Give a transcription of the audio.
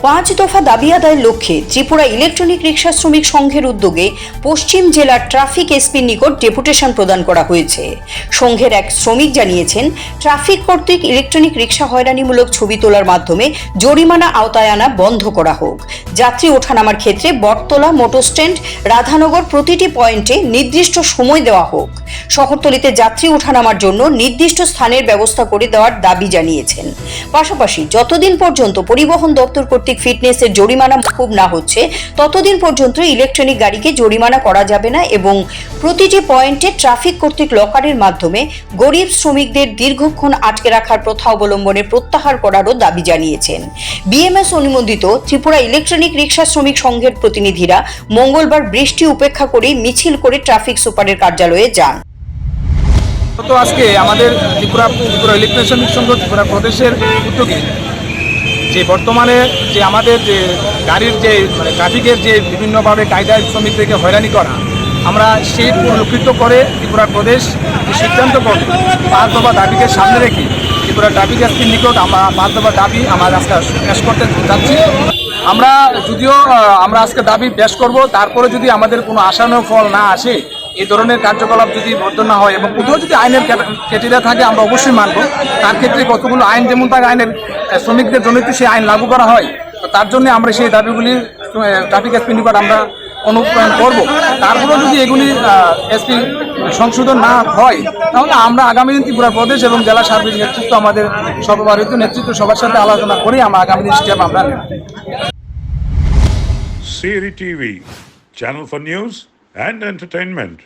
5 দফা দাবি আদায়ের লক্ষ্যে ত্রিপুরা ইলেকট্রনিক রিক্সা শ্রমিক সংঘের উদ্যোগে পশ্চিম জেলার ট্রাফিক এসপির নিকট ডেপুটেশন প্রদান করা হয়েছে। সংঘের এক শ্রমিক জানিয়েছেন, ট্রাফিক কর্তৃক ইলেকট্রনিক রিক্সা হয়রানিমূলক ছবি তোলার মাধ্যমে জরিমানা আওতায় আনা বন্ধ করা হোক। যাত্রী ওঠানামার ক্ষেত্রে বটতলা, মোটর স্ট্যান্ড, রাধানগর প্রতিটি পয়েন্টে নির্দিষ্ট সময় দেওয়া হোক। শহরতলিতে যাত্রী ওঠানামার জন্য নির্দিষ্ট স্থানের ব্যবস্থা করে দেওয়ার দাবি জানিয়েছেন। পাশাপাশি যতদিন পর্যন্ত পরিবহন দপ্তর কর্তৃক ফিটনেসের জরিমানা মকুব না হচ্ছে ততদিন পর্যন্ত ইলেকট্রনিক গাড়িকে জরিমানা করা যাবে না এবং প্রতিটি পয়েন্টে ট্রাফিক কর্তৃক লকারের মাধ্যমে গরিব শ্রমিকদের দীর্ঘক্ষণ আটকে রাখার প্রথা অবলম্বনের প্রত্যাহার করারও দাবি জানিয়েছেন। বিএমএস অনুমোদিত ত্রিপুরা ইলেকট্রনিক রিক্সা শ্রমিক সংঘের প্রতিনিধিরা মঙ্গলবার বৃষ্টি উপেক্ষা করে মিছিল করে ট্রাফিক সুপারের কার্যালয়ে যান। তো আজকে আমাদের ত্রিপুরা ইলেকট্রিক সংঘ ত্রিপুরা প্রদেশের উদ্যোগে যে বর্তমানে যে আমাদের যে গাড়ির যে ট্রাফিকের যে বিভিন্নভাবে কায়দায় শ্রমিকদেরকে হয়রানি করা, আমরা সেই পরিলক্ষিত করে ত্রিপুরা প্রদেশ সিদ্ধান্ত করে 5 দফা দাবিকে সামনে রেখে ত্রিপুরা ট্রাফিক এসপির নিকট আমরা 5 দফা দাবি আমার আজকে পেশ করতে যাচ্ছি। আমরা আজকে দাবি পেশ করব, তারপরে যদি আমাদের কোনো আশানুরূপ ফল না আসে, এই ধরনের কার্যকলাপ যদি বর্জন না হয় এবং কোথাও যদি আইনের ক্রাইটেরিয়া থাকে আমরা অবশ্যই মানব। তার ক্ষেত্রে কতগুলো আইন যেমন থাকে, আইনের শ্রমিকদের জন্য সেই আইন লাগু করা হয়, তো তার জন্য আমরা সেই দাবিগুলি ট্রাফিক এসপি নিকট আমরা অনুপ্রয়ণ করব। তারপরেও যদি এগুলি এসপি সংশোধন না হয়, তাহলে আমরা আগামী দিন ত্রিপুরা প্রদেশ এবং জেলা সার্বিক নেতৃত্ব, আমাদের সর্বভারতীয় নেতৃত্ব সবার সাথে আলোচনা করে আমরা আগামী দিন স্টেপ আমরা নেব। Siri TV, channel for news and entertainment.